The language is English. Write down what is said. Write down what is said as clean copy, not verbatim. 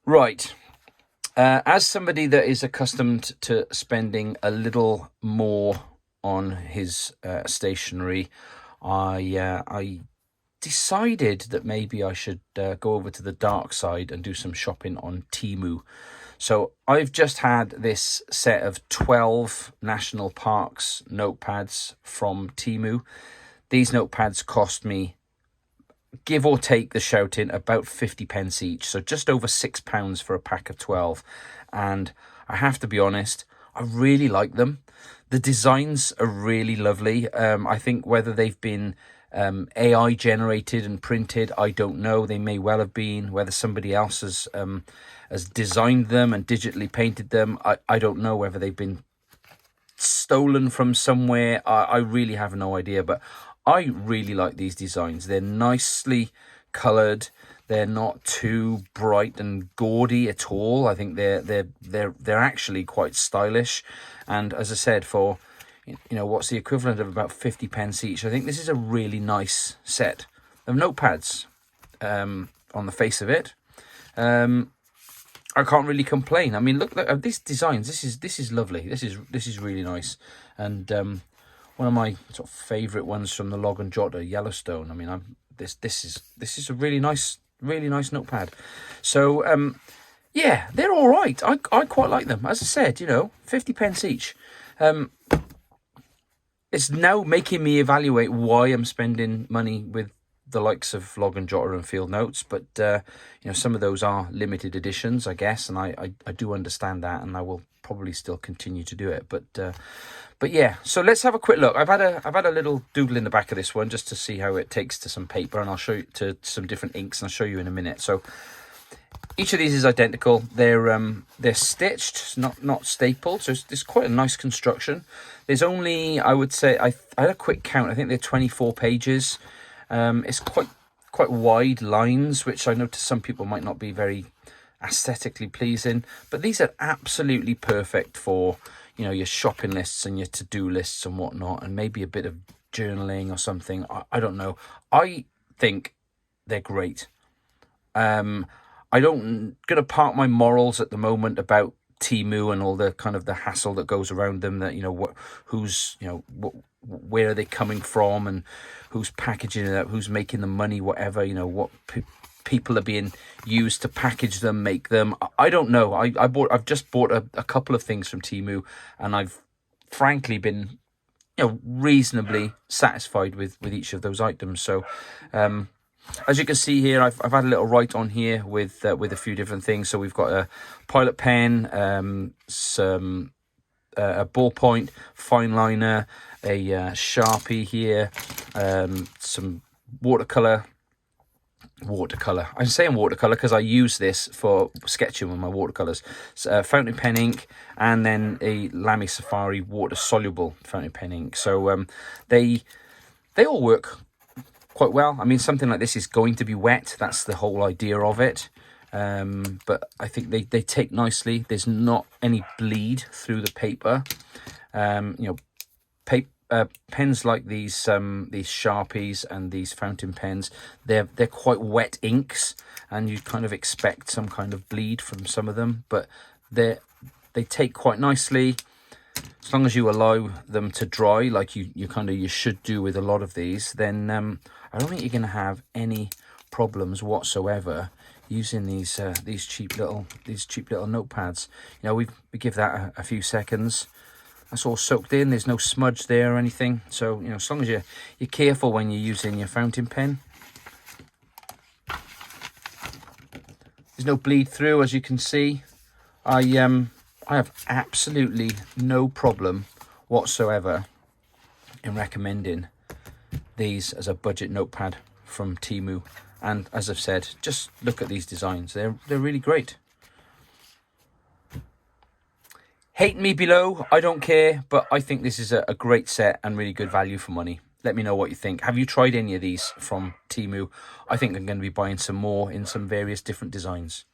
Right. As somebody that is accustomed to spending a little more on his stationery, I decided that maybe I should go over to the dark side and do some shopping on TEMU. So I've just had this set of 12 national parks notepads from TEMU. These notepads cost me, give or take the shouting, about 50 pence each. So just over £6 for a pack of 12. And I have to be honest, I really like them. The designs are really lovely. I think whether they've been AI generated and printed, I don't know. They may well have been. Whether somebody else has designed them and digitally painted them, I don't know. Whether they've been stolen from somewhere, I really have no idea. But I really like these designs. They're nicely coloured. They're not too bright and gaudy at all. I think they're actually quite stylish. And as I said, for what's the equivalent of about 50 pence each, I think this is a really nice set of notepads. On the face of it, I can't really complain. I mean, look at these designs. This is lovely. This is really nice. And one of my sort of favourite ones from the Log and Jotter, Yellowstone. I mean, this is a really nice notepad. So yeah, they're all right. I quite like them. As I said, 50 pence each. It's now making me evaluate why I'm spending money with the likes of Log and Jotter and Field Notes, but some of those are limited editions, I guess, and I do understand that, and I will probably still continue to do it. But yeah, so let's have a quick look. I've had a little doodle in the back of this one just to see how it takes to some paper, and I'll show you to some different inks, and I'll show you in a minute. So each of these is identical. They're stitched, not stapled, so it's quite a nice construction. There's only, I would say, I had a quick count. I think they're 24 pages. It's quite wide lines, which I know to some people might not be very aesthetically pleasing, but these are absolutely perfect for your shopping lists and your to-do lists and whatnot, and maybe a bit of journaling or something. I don't know. I think they're great. I don't gonna park my morals at the moment about TEMU and all the kind of the hassle that goes around them. That where are they coming from and who's packaging it up, who's making the money, whatever. What people are being used to package them, make them. I don't know. I've just bought a couple of things from TEMU, and I've frankly been reasonably satisfied with each of those items. So as you can see here, I've had a little write on here with a few different things. So we've got a pilot pen, some a ballpoint, fine liner, a Sharpie here, some watercolor. I'm saying watercolor because I use this for sketching with my watercolors. So, fountain pen ink, and then a Lamy Safari water soluble fountain pen ink. So they all work quite well. I mean, something like this is going to be wet. That's the whole idea of it. But I think they take nicely. There's not any bleed through the paper. Pens like these Sharpies and these fountain pens, they're quite wet inks, and you kind of expect some kind of bleed from some of them, but they take quite nicely. As long as you allow them to dry, like you should do with a lot of these, then I don't think you're going to have any problems whatsoever using these cheap little notepads. We give that a few seconds. That's all soaked in. There's no smudge there or anything. So as long as you're careful when you're using your fountain pen, there's no bleed through, as you can see. I have absolutely no problem whatsoever in recommending these as a budget notepad from TEMU. And as I've said, just look at these designs. They're really great. Hate me below, I don't care, but I think this is a great set and really good value for money. Let me know what you think. Have you tried any of these from TEMU? I think I'm going to be buying some more in some various different designs.